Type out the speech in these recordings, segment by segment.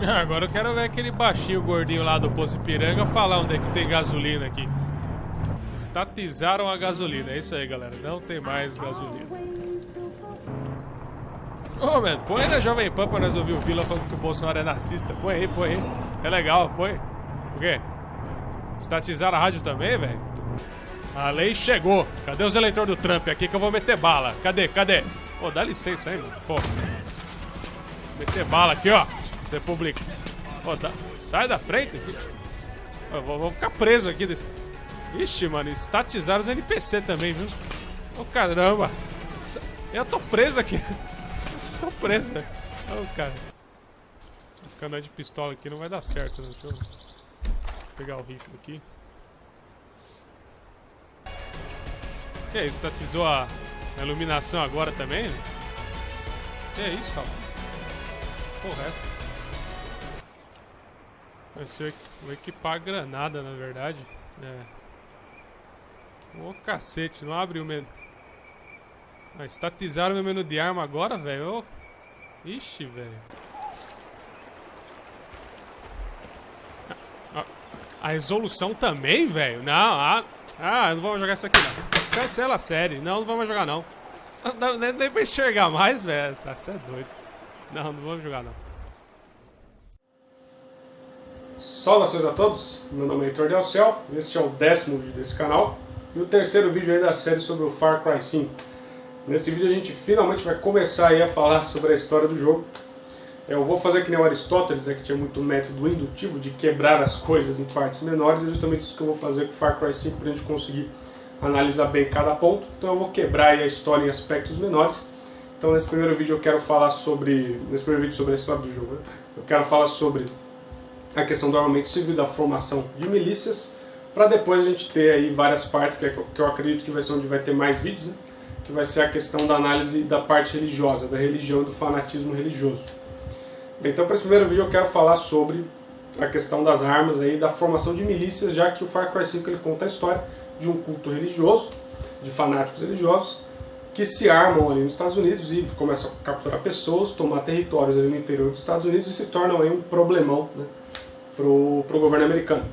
Agora eu quero ver aquele baixinho gordinho lá do Poço Ipiranga falar onde é que tem gasolina aqui. Estatizaram a gasolina, é isso aí, galera. Não tem mais gasolina. Ô, mano, põe aí na Jovem Pan pra nós ouvir o Vila falando que o Bolsonaro é nazista. Põe aí, põe aí. É legal, põe. O quê? Estatizaram a rádio também, velho? A lei chegou. Cadê os eleitores do Trump aqui que eu vou meter bala? Cadê? Cadê? Pô, dá licença aí, mano. Pô. Meter bala aqui, ó. República. Pô, tá. Sai da frente. Eu vou ficar preso aqui desse... Ixi, mano, estatizaram os NPC também, viu? Ô, caramba. Eu tô preso aqui. Tô preso, velho. Ô, cara. Ficando de pistola aqui não vai dar certo, né? Deixa eu pegar o rifle aqui. Que é isso? Estatizou a iluminação agora também? Que é isso, rapaz? Correto. Vai ser vou equipar a granada, na verdade. Ô, cacete, não abre o menu. Ah, estatizaram meu menu de arma agora, velho. Ixi, velho. A resolução também, velho? Não, não vamos jogar isso aqui não. Cancela a série. Não vamos jogar não. Não nem pra enxergar mais, velho. Você é doido. Não vamos jogar não. Saudações a todos. Meu nome é Heitor Del Céu. Este é o 10º vídeo desse canal. E o terceiro vídeo aí da série sobre o Far Cry 5. Nesse vídeo a gente finalmente vai começar aí a falar sobre a história do jogo. Eu vou fazer que nem o Aristóteles, né, que tinha muito método indutivo de quebrar as coisas em partes menores. É justamente isso que eu vou fazer com o Far Cry 5 para a gente conseguir analisar bem cada ponto. Então eu vou quebrar aí a história em aspectos menores. Então nesse primeiro vídeo eu quero falar sobre... Nesse primeiro vídeo sobre a história do jogo, né, eu quero falar sobre a questão do armamento civil, da formação de milícias, para depois a gente ter aí várias partes que eu acredito que vai ser onde vai ter mais vídeos, né? Que vai ser a questão da análise da parte religiosa, da religião e do fanatismo religioso. Então, para esse primeiro vídeo eu quero falar sobre a questão das armas aí, da formação de milícias, já que o Far Cry 5 ele conta a história de um culto religioso, de fanáticos religiosos, que se armam ali nos Estados Unidos e começam a capturar pessoas, tomar territórios ali no interior dos Estados Unidos e se tornam aí um problemão, né, pro governo americano.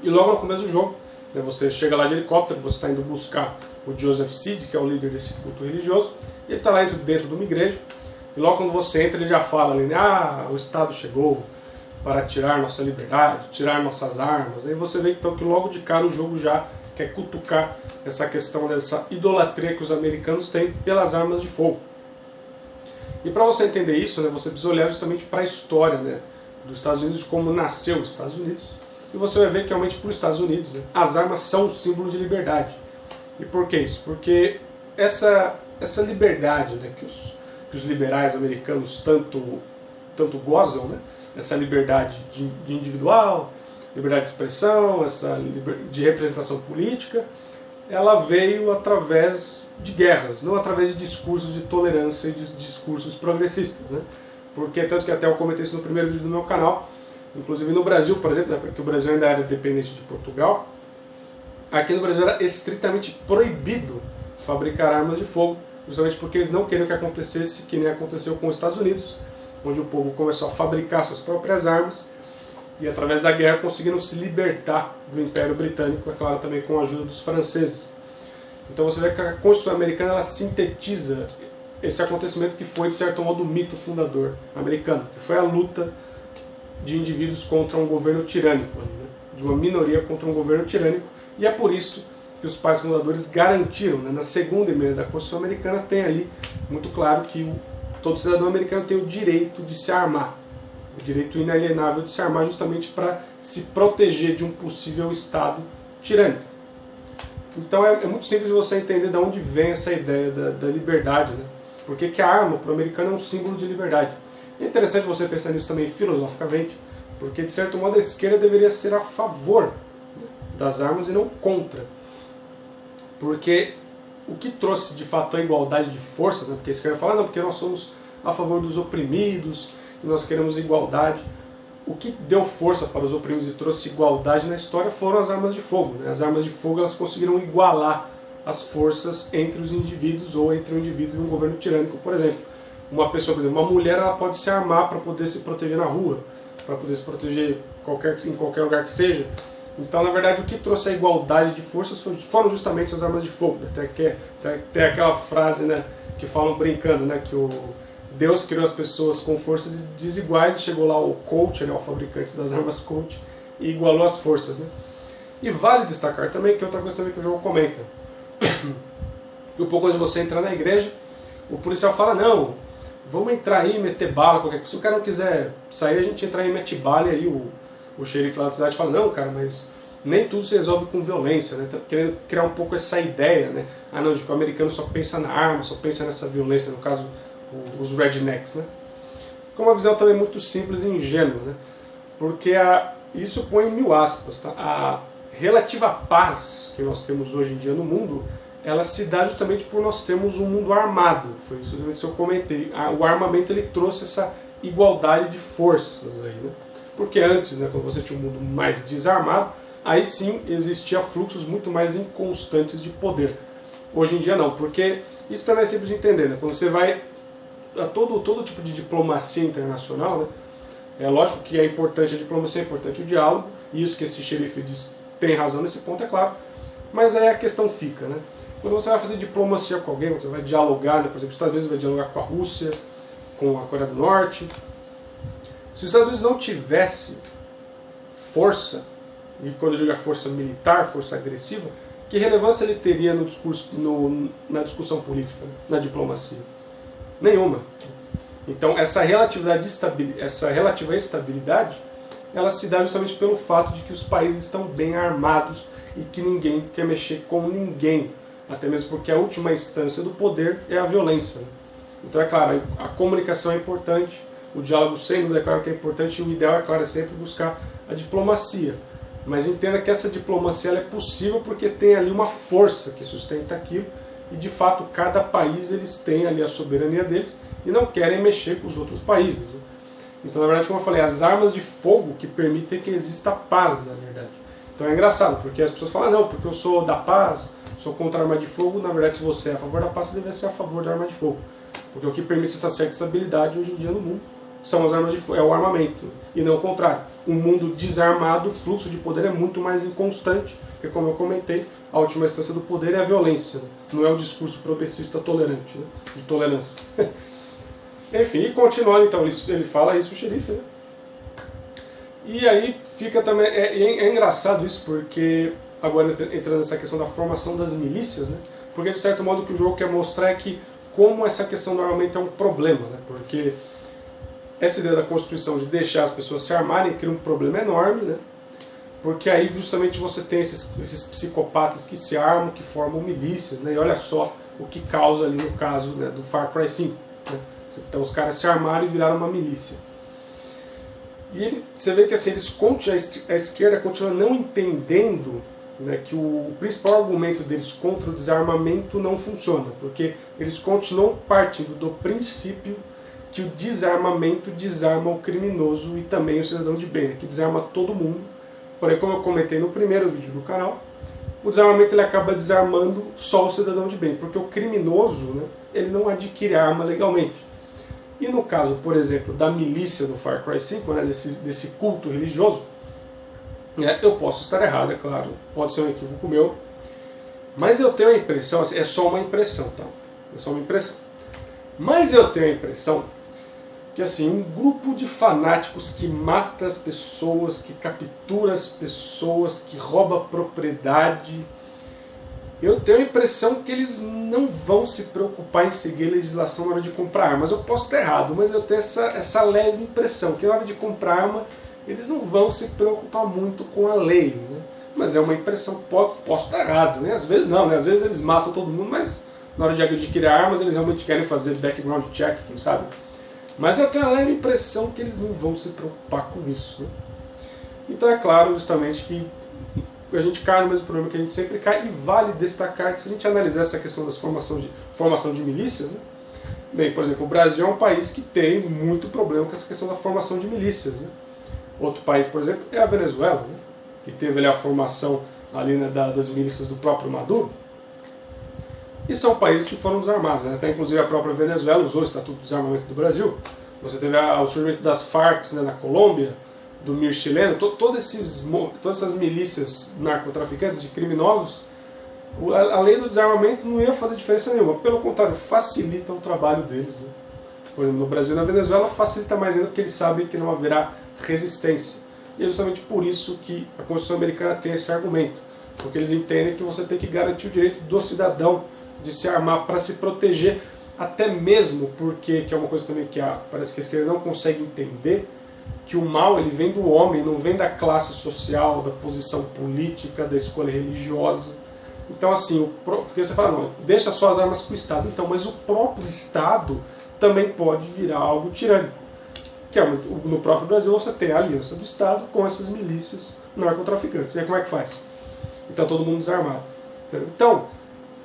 E logo no começo do jogo, né, você chega lá de helicóptero, você está indo buscar o Joseph Seed, que é o líder desse culto religioso, e ele está lá dentro de uma igreja, e logo quando você entra ele já fala ali, né, o Estado chegou para tirar nossa liberdade, tirar nossas armas. Aí você vê então que logo de cara o jogo já quer cutucar essa questão dessa idolatria que os americanos têm pelas armas de fogo. E para você entender isso, né, você precisa olhar justamente para a história, né, dos Estados Unidos, como nasceu os Estados Unidos. E você vai ver que realmente para os Estados Unidos, né, as armas são um símbolo de liberdade. E por que isso? Porque essa liberdade, né, que os liberais americanos tanto gozam, né, essa liberdade de individual, liberdade de expressão, de representação política, ela veio através de guerras, não através de discursos de tolerância e de discursos progressistas, né? Porque tanto que até eu comentei isso no primeiro vídeo do meu canal, inclusive no Brasil, por exemplo, porque o Brasil ainda era dependente de Portugal, aqui no Brasil era estritamente proibido fabricar armas de fogo, justamente porque eles não queriam que acontecesse que nem aconteceu com os Estados Unidos, onde o povo começou a fabricar suas próprias armas e através da guerra conseguiram se libertar do Império Britânico, é claro, também com a ajuda dos franceses. Então você vê que a Constituição Americana ela sintetiza esse acontecimento que foi, de certo modo, o mito fundador americano, que foi a luta de indivíduos contra um governo tirânico, né? De uma minoria contra um governo tirânico, e é por isso que os pais fundadores garantiram, né, na segunda emenda da Constituição Americana, tem ali muito claro que todo cidadão americano tem o direito de se armar, o direito inalienável de se armar, justamente para se proteger de um possível Estado tirânico. Então é muito simples você entender de onde vem essa ideia da liberdade, né? Porque que a arma para o americano é um símbolo de liberdade. É interessante você pensar nisso também filosoficamente, porque de certo modo a esquerda deveria ser a favor, né, das armas e não contra. Porque o que trouxe de fato a igualdade de forças, né, porque a esquerda fala, não, porque nós somos a favor dos oprimidos e nós queremos igualdade. O que deu força para os oprimidos e trouxe igualdade na história foram as armas de fogo, né? As armas de fogo elas conseguiram igualar as forças entre os indivíduos ou entre um indivíduo e um governo tirânico. Por exemplo, uma pessoa, por exemplo, uma mulher, ela pode se armar para poder se proteger na rua. para poder se proteger em qualquer lugar que seja. Então, na verdade, o que trouxe a igualdade de forças foram justamente as armas de fogo. Até que tem aquela frase, né, que falam brincando, né, que Deus criou as pessoas com forças desiguais e chegou lá o Colt, né, o fabricante das armas Colt, e igualou as forças. Né? E vale destacar também que outra coisa também que o jogo comenta. E um pouco antes de você entrar na igreja, o policial fala, não, vamos entrar aí e meter bala, qualquer coisa. Se o cara não quiser sair, a gente entra aí e mete bala, e aí o xerife lá da cidade fala, não, cara, mas nem tudo se resolve com violência, né? Tá querendo criar um pouco essa ideia, né? Ah, não, de que o americano só pensa na arma, só pensa nessa violência, no caso, os rednecks, né? Com uma visão também muito simples e ingênua, né? Porque isso põe em mil aspas, tá? A relativa paz que nós temos hoje em dia no mundo, ela se dá justamente por nós termos um mundo armado. Foi isso que eu comentei. O armamento ele trouxe essa igualdade de forças aí, né? Porque antes, né, quando você tinha um mundo mais desarmado, aí sim existia fluxos muito mais inconstantes de poder. Hoje em dia não, porque isso também é simples de entender, né? Quando você vai a todo tipo de diplomacia internacional, né? É lógico que é importante a diplomacia, é importante o diálogo, e isso que esse xerife diz tem razão nesse ponto, é claro, mas aí a questão fica, né? Quando você vai fazer diplomacia com alguém, você vai dialogar, né? Por exemplo, os Estados Unidos vai dialogar com a Rússia, com a Coreia do Norte. Se os Estados Unidos não tivesse força, e quando eu digo força militar, força agressiva, que relevância ele teria no discurso, na discussão política, na diplomacia? Nenhuma. Então essa relativa estabilidade, ela se dá justamente pelo fato de que os países estão bem armados e que ninguém quer mexer com ninguém, até mesmo porque a última instância do poder é a violência. Então é claro, a comunicação é importante, o diálogo sem dúvida é claro que é importante, e o ideal é claro é sempre buscar a diplomacia. Mas entenda que essa diplomacia ela é possível porque tem ali uma força que sustenta aquilo, e de fato cada país eles têm ali a soberania deles e não querem mexer com os outros países. Né? Então, na verdade, como eu falei, as armas de fogo que permitem que exista paz, na verdade. Então é engraçado, porque as pessoas falam, não, porque eu sou da paz, sou contra a arma de fogo. Na verdade, se você é a favor da paz, você deve ser a favor da arma de fogo. Porque o que permite essa certa estabilidade hoje em dia no mundo são as armas de fogo, é o armamento, e não o contrário. Um mundo desarmado, o fluxo de poder é muito mais inconstante, porque como eu comentei, a última instância do poder é a violência, né? Não é o discurso progressista tolerante, né? De tolerância. Enfim, e continuando então, ele fala isso, o xerife, né? E aí fica também, é engraçado isso, porque agora entrando nessa questão da formação das milícias, né? Porque de certo modo o que o jogo quer mostrar é que como essa questão do armamento é um problema, né? Porque essa ideia da Constituição de deixar as pessoas se armarem cria um problema enorme, né? Porque aí justamente você tem esses psicopatas que se armam, que formam milícias, né? E olha só o que causa ali no caso, né, do Far Cry 5. Né? Então os caras se armaram e viraram uma milícia. E você vê que assim, a esquerda continua não entendendo, né, que o principal argumento deles contra o desarmamento não funciona, porque eles continuam partindo do princípio que o desarmamento desarma o criminoso e também o cidadão de bem, né, que desarma todo mundo. Porém, como eu comentei no primeiro vídeo do canal, o desarmamento ele acaba desarmando só o cidadão de bem, porque o criminoso, né, ele não adquire arma legalmente. E no caso, por exemplo, da milícia do Far Cry 5, né, desse culto religioso, eu posso estar errado, é claro, pode ser um equívoco meu, mas eu tenho a impressão, assim, é só uma impressão, tá? É só uma impressão. Mas eu tenho a impressão que assim, um grupo de fanáticos que mata as pessoas, que captura as pessoas, que rouba propriedade, eu tenho a impressão que eles não vão se preocupar em seguir a legislação na hora de comprar armas. Eu posso estar errado, mas eu tenho essa leve impressão que na hora de comprar arma eles não vão se preocupar muito com a lei, né? Mas é uma impressão, posso estar errado, né? Às vezes não, né? Às vezes eles matam todo mundo, mas na hora de adquirir armas eles realmente querem fazer background check, quem sabe? Mas eu tenho a leve impressão que eles não vão se preocupar com isso, né? Então é claro justamente que a gente cai no mesmo problema que a gente sempre cai, e vale destacar que se a gente analisar essa questão das formação de milícias, né? Bem, por exemplo, o Brasil é um país que tem muito problema com essa questão da formação de milícias, né? Outro país, por exemplo, é a Venezuela, né? Que teve ali a formação ali, né, das milícias do próprio Maduro. E são países que foram desarmados, né? Até inclusive a própria Venezuela usou o Estatuto de Desarmamento do Brasil. Você teve o surgimento das Farc, né, na Colômbia, do MIR chileno, todas essas milícias narcotraficantes, de criminosos, a lei do desarmamento não ia fazer diferença nenhuma, pelo contrário, facilita o trabalho deles. Né? Por exemplo, no Brasil e na Venezuela facilita mais ainda porque eles sabem que não haverá resistência. E é justamente por isso que a Constituição americana tem esse argumento, porque eles entendem que você tem que garantir o direito do cidadão de se armar para se proteger, até mesmo porque, que é uma coisa também que parece que a esquerda não consegue entender, que o mal ele vem do homem, não vem da classe social, da posição política, da escolha religiosa. Então assim, porque você fala, não, deixa só as armas para o Estado, então, mas o próprio Estado também pode virar algo tirânico. Que é, no próprio Brasil você tem a aliança do Estado com essas milícias narcotraficantes. E aí como é que faz? Então todo mundo desarmado. Então,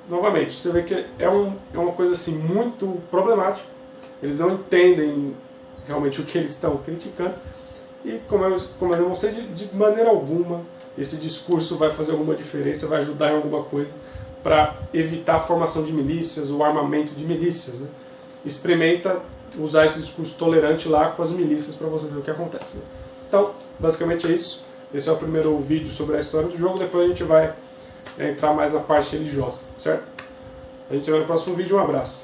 novamente, você vê que é uma coisa assim muito problemática. Eles não entendem realmente o que eles estão criticando. E como eu demonstrei, de maneira alguma esse discurso vai fazer alguma diferença, vai ajudar em alguma coisa para evitar a formação de milícias ou armamento de milícias. Né? Experimenta usar esse discurso tolerante lá com as milícias para você ver o que acontece. Né? Então, basicamente é isso. Esse é o primeiro vídeo sobre a história do jogo, depois a gente vai entrar mais na parte religiosa, certo? A gente se vê no próximo vídeo, um abraço.